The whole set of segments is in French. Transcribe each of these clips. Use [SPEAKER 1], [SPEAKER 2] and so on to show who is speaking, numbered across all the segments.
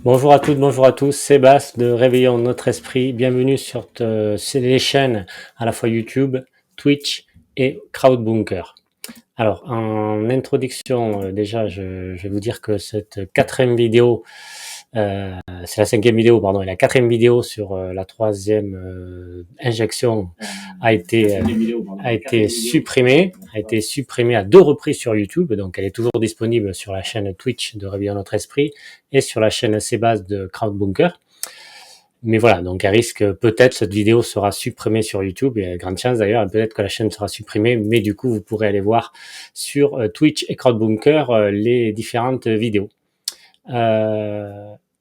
[SPEAKER 1] Bonjour à toutes, bonjour à tous, Sébastien de Réveillons notre esprit. Bienvenue sur les chaînes à la fois YouTube, Twitch et Crowdbunker. Alors, en introduction, déjà, je vais vous dire que cette quatrième vidéo, c'est la cinquième vidéo, pardon, et la quatrième vidéo sur la troisième injection a été supprimée à deux reprises sur YouTube, donc elle est toujours disponible sur la chaîne Twitch de Réveillons notre esprit et sur la chaîne Sébastien de Crowdbunker. Mais voilà, donc elle risque, peut-être cette vidéo sera supprimée sur YouTube, il y a grande chance d'ailleurs, peut-être que la chaîne sera supprimée, mais du coup vous pourrez aller voir sur Twitch et Crowdbunker les différentes vidéos.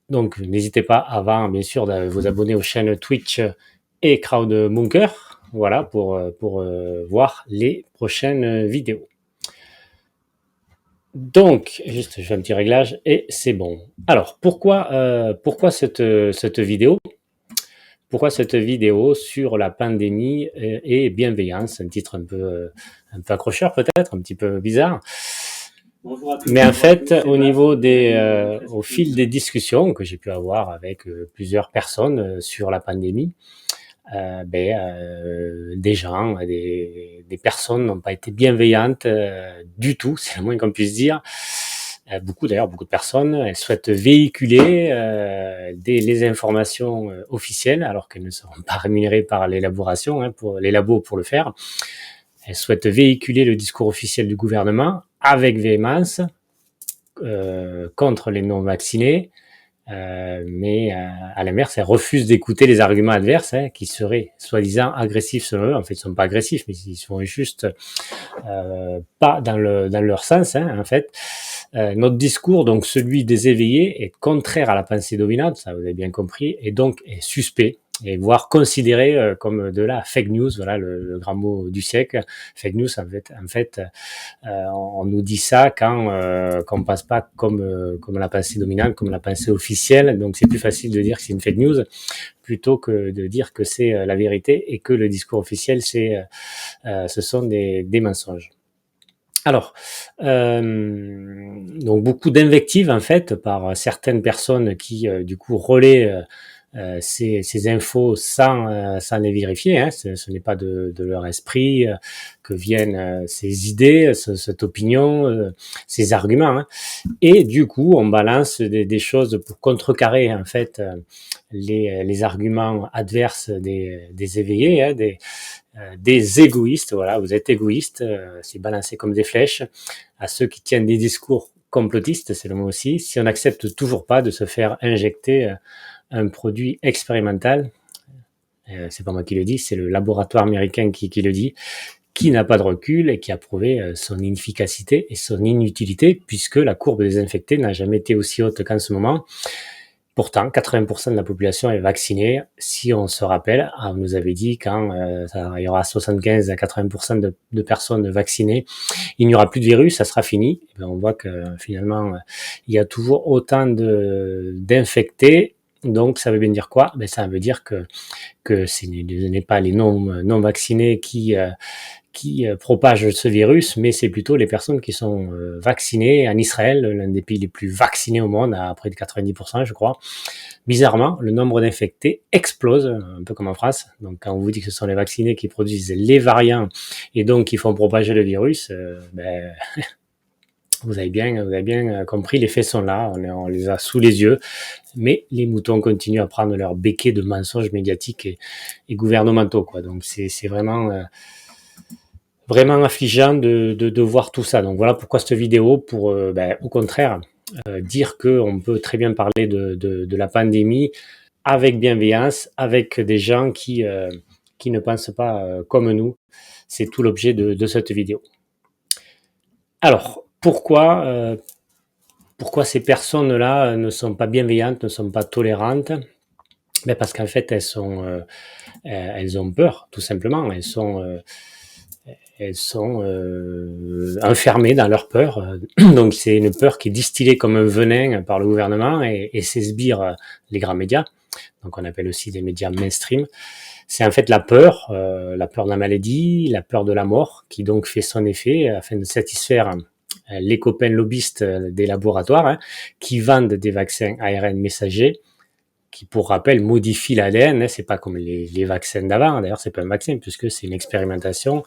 [SPEAKER 1] Donc n'hésitez pas avant, bien sûr, de vous abonner aux chaînes Twitch et Crowdbunker, voilà, pour voir les prochaines vidéos. Donc, juste, je fais un petit réglage et c'est bon. Alors, pourquoi cette vidéo? Pourquoi cette vidéo sur la pandémie et bienveillance? Un titre un peu accrocheur peut-être, un petit peu bizarre. Mais en fait, au fil des discussions que j'ai pu avoir avec plusieurs personnes sur la pandémie, des gens, des personnes n'ont pas été bienveillantes du tout, c'est le moins qu'on puisse dire. Beaucoup de personnes, elles souhaitent véhiculer les informations officielles, alors qu'elles ne seront pas rémunérées par l'élaboration, pour les labos pour le faire. Elles souhaitent véhiculer le discours officiel du gouvernement avec véhémence contre les non-vaccinés, mais à l'inverse, elles refusent d'écouter les arguments adverses qui seraient soi-disant agressifs selon eux. En fait, ils ne sont pas agressifs, mais ils sont juste pas dans leur sens, en fait. Notre discours, donc celui des éveillés, est contraire à la pensée dominante, ça vous avez bien compris, et donc est suspect, et voire considéré comme de la fake news, voilà le grand mot du siècle. Fake news, en fait on nous dit ça quand on passe pas comme la pensée dominante, comme la pensée officielle, donc c'est plus facile de dire que c'est une fake news plutôt que de dire que c'est la vérité et que le discours officiel ce sont des mensonges. Alors, donc beaucoup d'invectives en fait par certaines personnes qui du coup relaient ces infos sans les vérifier, ce n'est pas de leur esprit que viennent ces idées, cette opinion, ces arguments, et du coup on balance des choses pour contrecarrer en fait les arguments adverses des éveillés, des égoïstes. Voilà, vous êtes égoïste, c'est balancé comme des flèches à ceux qui tiennent des discours complotistes, c'est le mot aussi. Si on n'accepte toujours pas de se faire injecter un produit expérimental, c'est pas moi qui le dis, c'est le laboratoire américain qui le dit, qui n'a pas de recul et qui a prouvé son inefficacité et son inutilité, puisque la courbe des infectés n'a jamais été aussi haute qu'en ce moment. Pourtant, 80% de la population est vaccinée. Si on se rappelle, on nous avait dit quand il y aura 75 à 80% de personnes vaccinées, il n'y aura plus de virus, ça sera fini. Et bien, on voit que finalement, il y a toujours autant d'infectés. Donc, ça veut bien dire quoi? Ben, ça veut dire que ce n'est pas les non vaccinés qui propagent ce virus, mais c'est plutôt les personnes qui sont vaccinées. En Israël, l'un des pays les plus vaccinés au monde, à près de 90%, je crois. Bizarrement, le nombre d'infectés explose, un peu comme en France. Donc, quand on vous dit que ce sont les vaccinés qui produisent les variants et donc qui font propager le virus, vous avez bien compris, les faits sont là, on les a sous les yeux, mais les moutons continuent à prendre leur béquet de mensonges médiatiques et gouvernementaux, quoi. Donc, c'est vraiment affligeant de voir tout ça. Donc voilà pourquoi cette vidéo, pour au contraire dire qu'on peut très bien parler de la pandémie avec bienveillance, avec des gens qui ne pensent pas comme nous. C'est tout l'objet de cette vidéo. Alors, pourquoi ces personnes-là ne sont pas bienveillantes, ne sont pas tolérantes? Parce qu'en fait, elles ont peur, tout simplement. Elles sont enfermées dans leur peur. Donc c'est une peur qui est distillée comme un venin par le gouvernement et ses sbires, les grands médias, donc on appelle aussi des médias mainstream. C'est en fait la peur de la maladie, la peur de la mort, qui donc fait son effet afin de satisfaire les copains lobbyistes des laboratoires, hein, qui vendent des vaccins ARN messagers qui, pour rappel, modifient l'ADN. Hein, c'est pas comme les vaccins d'avant. D'ailleurs, c'est pas un vaccin puisque c'est une expérimentation,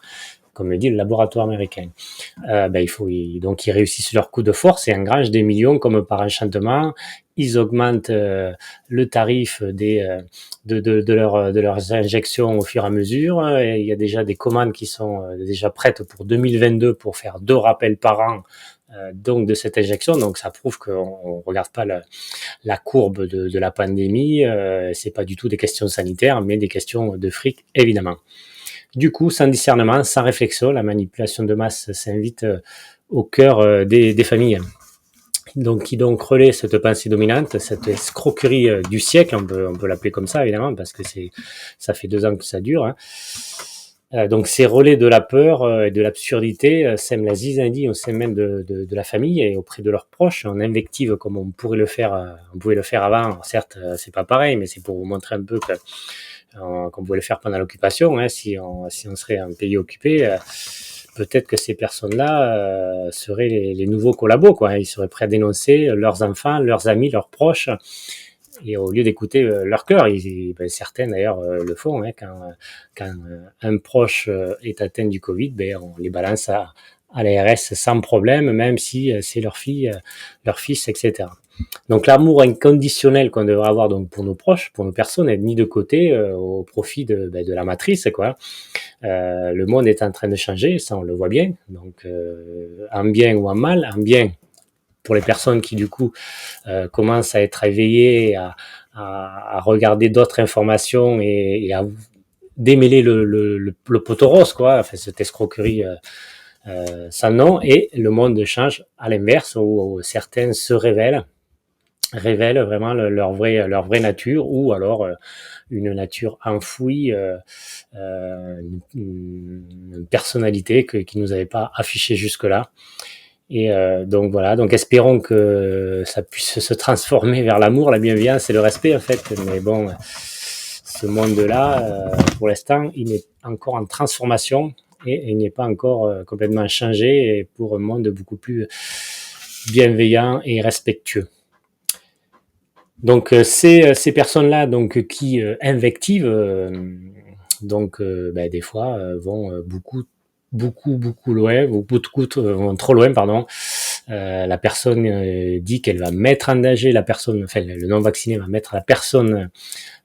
[SPEAKER 1] comme le dit le laboratoire américain. Donc ils réussissent leur coup de force et engrangent des millions comme par enchantement. Ils augmentent le tarif de leurs injections au fur et à mesure. Et il y a déjà des commandes qui sont déjà prêtes pour 2022 pour faire 2 rappels par an donc de cette injection. Donc ça prouve qu'on ne regarde pas la courbe de la pandémie. C'est pas du tout des questions sanitaires, mais des questions de fric, évidemment. Du coup, sans discernement, sans réflexion, la manipulation de masse s'invite au cœur des familles. Donc, qui donc relaie cette pensée dominante, cette escroquerie du siècle, on peut l'appeler comme ça évidemment, parce que ça fait 2 ans que ça dure. Hein. Donc ces relais de la peur et de l'absurdité sèment la zizanie au sein même de la famille et auprès de leurs proches. On invective comme on pouvait le faire avant. Alors, certes, c'est pas pareil, mais c'est pour vous montrer un peu qu'on pouvait le faire pendant l'occupation. Hein. Si on serait un pays occupé, peut-être que ces personnes-là seraient les nouveaux collabos, quoi. Ils seraient prêts à dénoncer leurs enfants, leurs amis, leurs proches. Et au lieu d'écouter leur cœur, certains d'ailleurs le font. Hein, quand un proche est atteint du Covid, on les balance à l'ARS sans problème, même si c'est leur fille, leur fils, etc. Donc l'amour inconditionnel qu'on devrait avoir donc pour nos proches, pour nos personnes, est mis de côté au profit de la matrice, quoi. Le monde est en train de changer, ça on le voit bien. Donc en bien ou en mal, en bien pour les personnes qui du coup commencent à être éveillées, à regarder d'autres informations et à démêler le poteau rose, quoi, enfin cette escroquerie sans nom, et le monde change à l'inverse où certains se révèlent vraiment leur vraie nature, ou alors une nature enfouie, une personnalité qui nous avait pas affichée jusque-là. Et donc voilà, donc espérons que ça puisse se transformer vers l'amour, la bienveillance et le respect en fait. Mais bon, ce monde-là, pour l'instant, il est encore en transformation et il n'est pas encore complètement changé, et pour un monde beaucoup plus bienveillant et respectueux. Donc ces personnes-là donc qui invectivent des fois vont beaucoup loin, vont trop loin, pardon. La personne dit qu'elle va mettre en danger le non vacciné va mettre la personne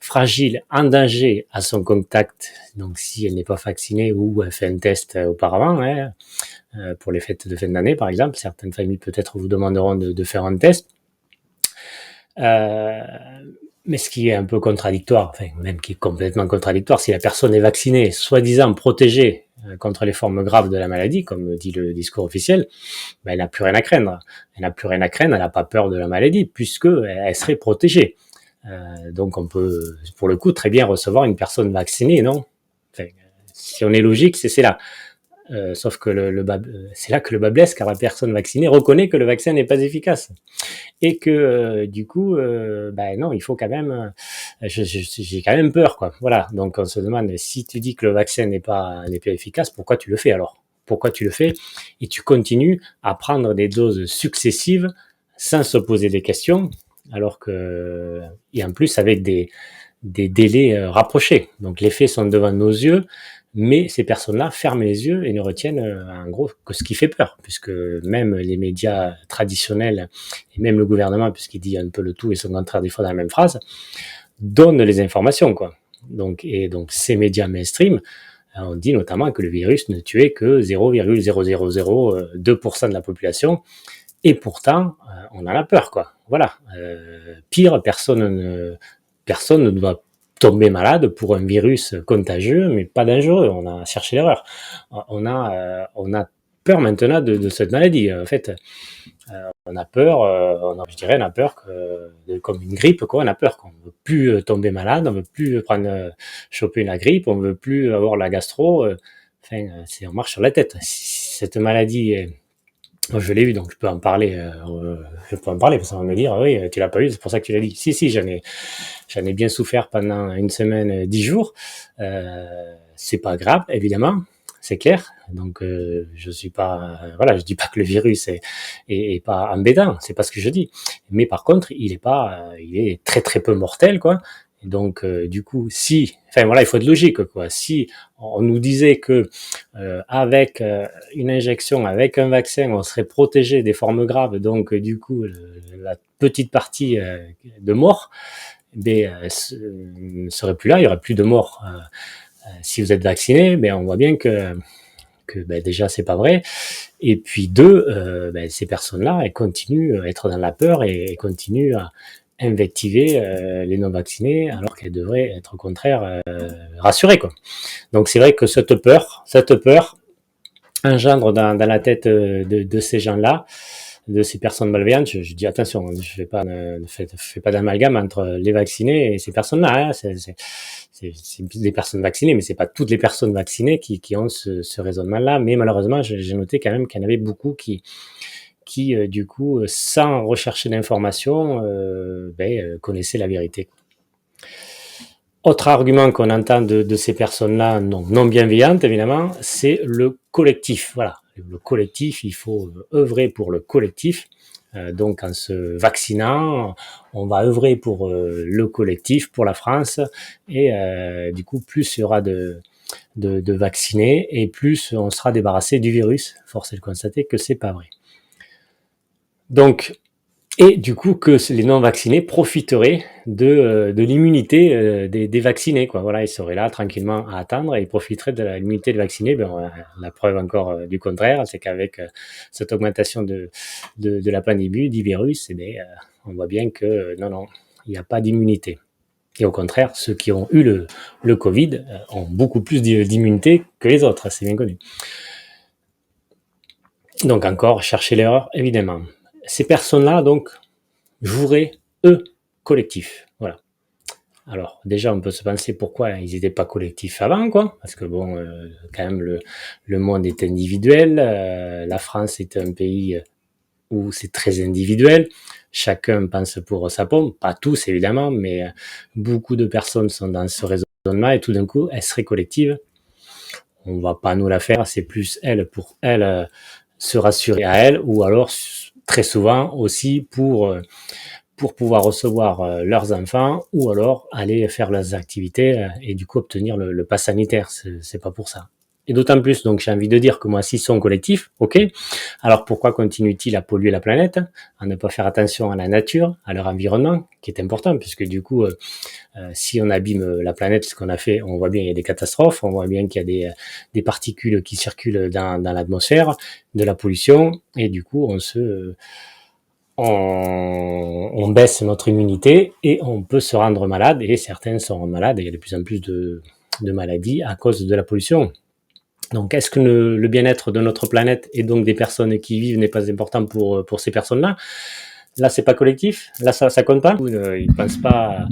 [SPEAKER 1] fragile en danger à son contact, donc si elle n'est pas vaccinée ou elle fait un test auparavant, hein, pour les fêtes de fin d'année par exemple. Certaines familles peut-être vous demanderont de faire un test. Mais ce qui est un peu contradictoire, enfin même qui est complètement contradictoire, si la personne est vaccinée, soi-disant protégée contre les formes graves de la maladie, comme dit le discours officiel, elle n'a plus rien à craindre. Elle n'a plus rien à craindre, elle n'a pas peur de la maladie, puisque elle serait protégée. Donc on peut, pour le coup, très bien recevoir une personne vaccinée, non? Enfin, si on est logique, c'est là. Sauf que c'est là que le bas blesse, car la personne vaccinée reconnaît que le vaccin n'est pas efficace. Et que du coup, non, il faut quand même, j'ai quand même peur, quoi. Voilà. Donc on se demande, si tu dis que le vaccin n'est pas efficace, pourquoi tu le fais alors? Pourquoi tu le fais? Et tu continues à prendre des doses successives sans se poser des questions, alors que, et en plus avec des délais rapprochés. Donc les faits sont devant nos yeux, mais ces personnes-là ferment les yeux et ne retiennent en gros que ce qui fait peur, puisque même les médias traditionnels et même le gouvernement, puisqu'il dit un peu le tout et son contraire des fois dans la même phrase, donnent les informations, quoi. Donc ces médias mainstream, on dit notamment que le virus ne tuait que 0,0002% de la population, et pourtant on en a peur, quoi. Voilà. Pire, personne ne doit tomber malade pour un virus contagieux, mais pas dangereux. On a cherché l'erreur. On a peur maintenant de cette maladie. En fait, on a peur, on a peur comme une grippe, quoi. On a peur qu'on ne veut plus tomber malade, on ne veut plus choper la grippe, on ne veut plus avoir la gastro. Enfin, on marche sur la tête. Si cette maladie je l'ai eu, donc je peux en parler. Parce qu'on va me dire, oui, tu l'as pas eu, c'est pour ça que tu l'as dit. Si, j'en ai bien souffert pendant une semaine, 10 jours. C'est pas grave, évidemment. c'est clair. Donc je suis pas, voilà, je dis pas que le virus est pas embêtant, c'est pas ce que je dis. Mais par contre, il est très très peu mortel, quoi. Et donc du coup, si, enfin voilà, il faut être logique, quoi. Si on nous disait que avec une injection, avec un vaccin, on serait protégé des formes graves, donc du coup, la petite partie de mort, ben, ne serait plus là, il y aurait plus de morts. Si vous êtes vacciné, ben, on voit bien que ben, déjà c'est pas vrai. Et puis deux, ben, ces personnes-là, elles continuent à être dans la peur et continuent à invectiver les non-vaccinés alors qu'elles devraient être au contraire rassurées, quoi. Donc c'est vrai que cette peur engendre dans la tête de ces gens-là, de ces personnes malveillantes. Je dis attention, je fais pas d'amalgame entre les vaccinés et ces personnes-là. Hein. C'est des personnes vaccinées, mais c'est pas toutes les personnes vaccinées qui ont ce raisonnement-là. Mais malheureusement, j'ai noté quand même qu'il y en avait beaucoup qui du coup, sans rechercher d'informations, connaissaient la vérité. Autre argument qu'on entend de ces personnes-là non bienveillantes, évidemment, c'est le collectif. Voilà, le collectif, il faut œuvrer pour le collectif. Donc, en se vaccinant, on va œuvrer pour le collectif, pour la France, et du coup, plus il y aura de vaccinés, et plus on sera débarrassé du virus. Force est de constater que c'est pas vrai. Donc, et du coup que les non-vaccinés profiteraient de l'immunité des vaccinés, quoi. Voilà, ils seraient là tranquillement à attendre et ils profiteraient de l'immunité des vaccinés. Ben, la preuve encore du contraire, c'est qu'avec cette augmentation de la pandémie, du virus, eh bien, on voit bien que non, il n'y a pas d'immunité. Et au contraire, ceux qui ont eu le Covid ont beaucoup plus d'immunité que les autres, c'est bien connu. Donc encore, chercher l'erreur, évidemment. Ces personnes-là, donc, joueraient, eux, collectif. Voilà. Alors, déjà, on peut se penser pourquoi ils n'étaient pas collectifs avant, quoi. Parce que bon, quand même, le monde est individuel. La France est un pays où c'est très individuel. Chacun pense pour sa pomme. Pas tous, évidemment, mais beaucoup de personnes sont dans ce raisonnement et tout d'un coup, elles seraient collectives. On va pas nous la faire. C'est plus elles pour elles se rassurer à elles ou alors très souvent aussi pour pouvoir recevoir leurs enfants ou alors aller faire leurs activités et du coup obtenir le pass sanitaire. C'est pas pour ça. Et d'autant plus, donc j'ai envie de dire que moi, s'ils sont collectifs, ok, alors pourquoi continuent-ils à polluer la planète, à ne pas faire attention à la nature, à leur environnement, qui est important, puisque du coup, si on abîme la planète, ce qu'on a fait, on voit bien il y a des catastrophes, on voit bien qu'il y a des particules qui circulent dans l'atmosphère, de la pollution, et du coup, on baisse notre immunité et on peut se rendre malade, et certains sont malades, et il y a de plus en plus de maladies à cause de la pollution. Donc, est-ce que le bien-être de notre planète et donc des personnes qui y vivent n'est pas important pour ces personnes-là? Là, c'est pas collectif. Là, ça compte pas. Ils pensent pas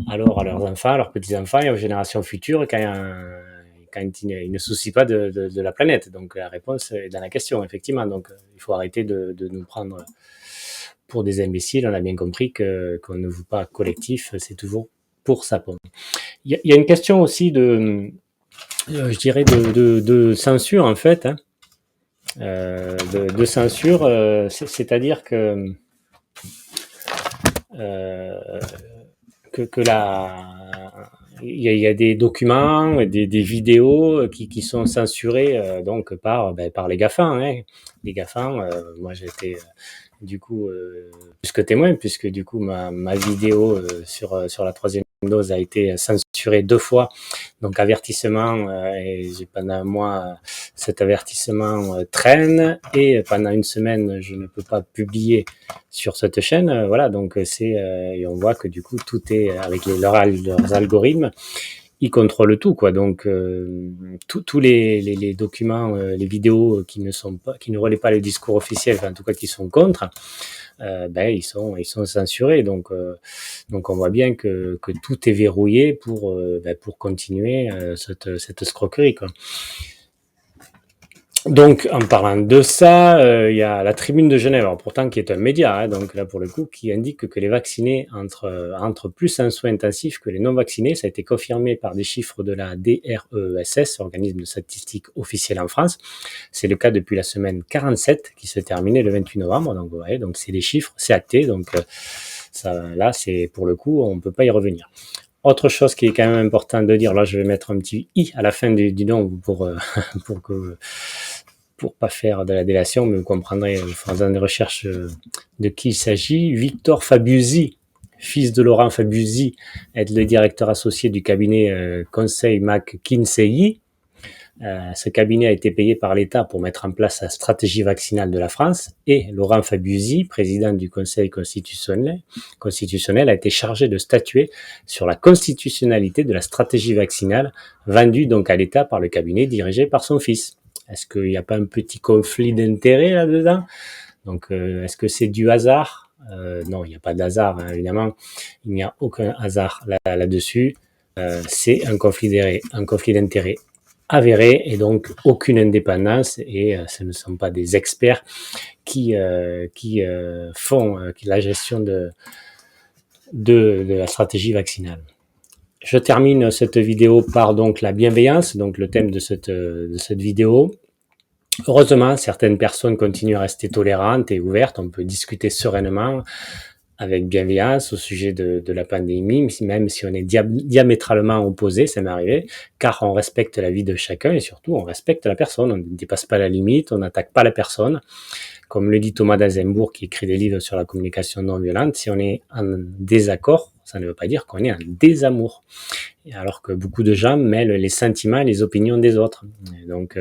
[SPEAKER 1] alors à leurs enfants, à leurs petits-enfants et aux générations futures quand ils ne soucient pas de la planète. Donc, la réponse est dans la question, effectivement. Donc, il faut arrêter de nous prendre pour des imbéciles. On a bien compris qu'on ne veut pas collectif, c'est toujours pour sa pomme. Il y a une question aussi je dirais, de censure, en fait. Hein. De censure, c'est-à-dire euh, que il y a des documents, des vidéos qui sont censurées donc par les GAFAM. Hein. Les GAFAM, moi j'étais du coup plus que témoin, puisque du coup ma vidéo sur la troisième dose a été censurée 2 fois, donc avertissement, et pendant un mois cet avertissement traîne, et pendant une semaine je ne peux pas publier sur cette chaîne, voilà, donc et on voit que du coup tout est avec leurs algorithmes, ils contrôlent tout, quoi. Donc tous les documents, les vidéos qui ne relaient pas le discours officiel, enfin, en tout cas qui sont contre, ils sont censurés. Donc on voit bien que tout est verrouillé pour continuer cette escroquerie, quoi. Donc, en parlant de ça, il y a la Tribune de Genève, alors pourtant qui est un média, hein, donc là pour le coup, qui indique que les vaccinés entrent plus en soins intensifs que les non vaccinés. Ça a été confirmé par des chiffres de la DRESS, organisme de statistique officiel en France. C'est le cas depuis la semaine 47 qui se terminait le 28 novembre. Donc, ouais, donc c'est des chiffres, c'est acté. Donc ça, là, c'est pour le coup, on ne peut pas y revenir. Autre chose qui est quand même important de dire, là je vais mettre un petit i à la fin du nom pour que pour pas faire de la délation, mais vous comprendrez en faisant des recherches de qui il s'agit. Victor Fabiusi, fils de Laurent Fabiusi, est le directeur associé du cabinet Conseil McKinsey. Ce cabinet a été payé par l'État pour mettre en place la stratégie vaccinale de la France et Laurent Fabiusi, président du Conseil constitutionnel, a été chargé de statuer sur la constitutionnalité de la stratégie vaccinale vendue donc à l'État par le cabinet dirigé par son fils. Est-ce qu'il n'y a pas un petit conflit d'intérêts là-dedans? Donc, est-ce que c'est du hasard? Non, il n'y a pas d'hasard, hein, évidemment. Il n'y a aucun hasard là-dessus. C'est un conflit d'intérêts avéré et donc aucune indépendance et ce ne sont pas des experts qui font la gestion de la stratégie vaccinale. Je termine cette vidéo par donc la bienveillance, donc le thème de cette vidéo. Heureusement, certaines personnes continuent à rester tolérantes et ouvertes. On peut discuter sereinement avec bienveillance au sujet de la pandémie, même si on est diamétralement opposés, ça m'est arrivé, car on respecte la vie de chacun et surtout on respecte la personne. On ne dépasse pas la limite, on n'attaque pas la personne. Comme le dit Thomas d'Azenbourg, qui écrit des livres sur la communication non violente, si on est en désaccord, ça ne veut pas dire qu'on est en désamour. Alors que beaucoup de gens mêlent les sentiments et les opinions des autres. Et donc,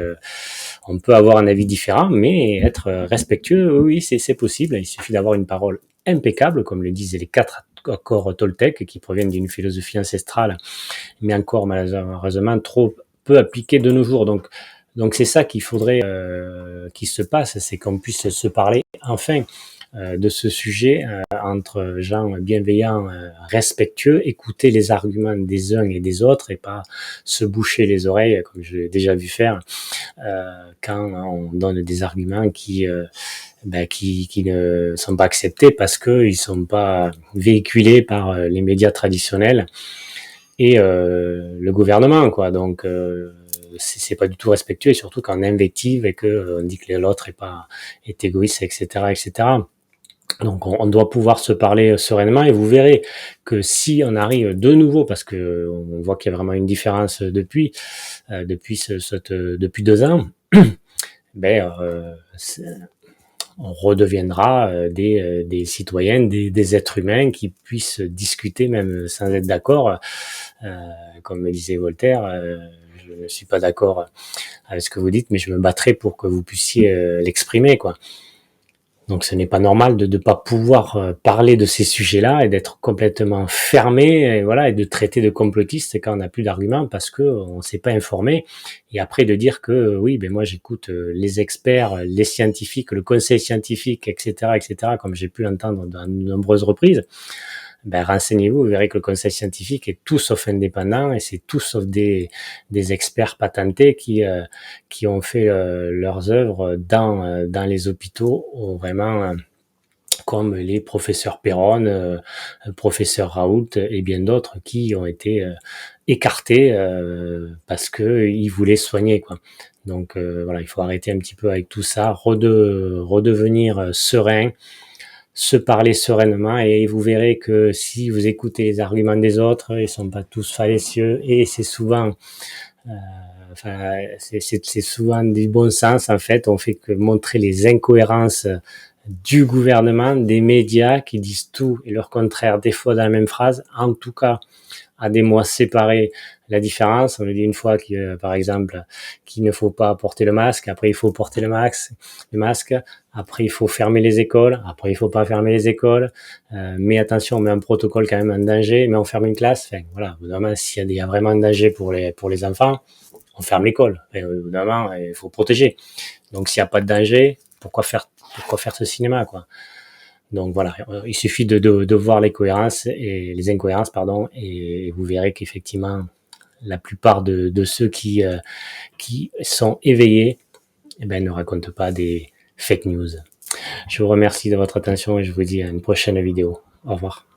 [SPEAKER 1] on peut avoir un avis différent, mais être respectueux, oui, c'est possible. Il suffit d'avoir une parole impeccable, comme le disent les 4 accords Toltec, qui proviennent d'une philosophie ancestrale, mais encore malheureusement trop peu appliquée de nos jours. Donc c'est ça qu'il faudrait qu'il se passe, c'est qu'on puisse se parler enfin de ce sujet entre gens bienveillants, respectueux, écouter les arguments des uns et des autres et pas se boucher les oreilles comme je l'ai déjà vu faire quand on donne des arguments qui ne sont pas acceptés parce qu'ils sont pas véhiculés par les médias traditionnels et le gouvernement, quoi. Donc c'est pas du tout respectueux, et surtout quand on invective et que on dit que l'autre est égoïste, etc., etc. Donc on doit pouvoir se parler sereinement et vous verrez que si on arrive de nouveau, parce que on voit qu'il y a vraiment une différence depuis 2 ans, ben on redeviendra des citoyens, des êtres humains qui puissent discuter même sans être d'accord. Comme me disait Voltaire, je ne suis pas d'accord avec ce que vous dites, mais je me battrai pour que vous puissiez l'exprimer, quoi. Donc ce n'est pas normal de ne pas pouvoir parler de ces sujets-là et d'être complètement fermé et voilà et de traiter de complotiste quand on n'a plus d'arguments parce que on s'est pas informé et après de dire que oui ben moi j'écoute les experts, les scientifiques, le conseil scientifique etc comme j'ai pu l'entendre dans de nombreuses reprises. Ben, renseignez-vous, vous verrez que le conseil scientifique est tout sauf indépendant et c'est tout sauf des experts patentés qui ont fait leurs œuvres dans les hôpitaux, vraiment comme les professeurs Perron, professeur Raoult et bien d'autres qui ont été écartés parce que ils voulaient soigner, quoi. Donc voilà, il faut arrêter un petit peu avec tout ça, redevenir serein, se parler sereinement et vous verrez que si vous écoutez les arguments des autres, ils sont pas tous fallacieux et c'est souvent euh, c'est souvent du bon sens en fait. On fait que montrer les incohérences du gouvernement, des médias qui disent tout et leur contraire des fois dans la même phrase. En tout cas, à des mois séparés, la différence. On le dit une fois que, par exemple, qu'il ne faut pas porter le masque. Après, il faut porter le masque. Après, il faut fermer les écoles. Après, il faut pas fermer les écoles. Mais attention, on met un protocole quand même en danger. Mais on ferme une classe. Enfin, voilà. Évidemment, s'il y a vraiment un danger pour les enfants, on ferme l'école. Évidemment, il faut protéger. Donc, s'il n'y a pas de danger, pourquoi faire ce cinéma, quoi? Donc voilà, il suffit de voir les incohérences, pardon, et vous verrez qu'effectivement, la plupart de ceux qui sont éveillés eh ben, ne racontent pas des fake news. Je vous remercie de votre attention et je vous dis à une prochaine vidéo. Au revoir.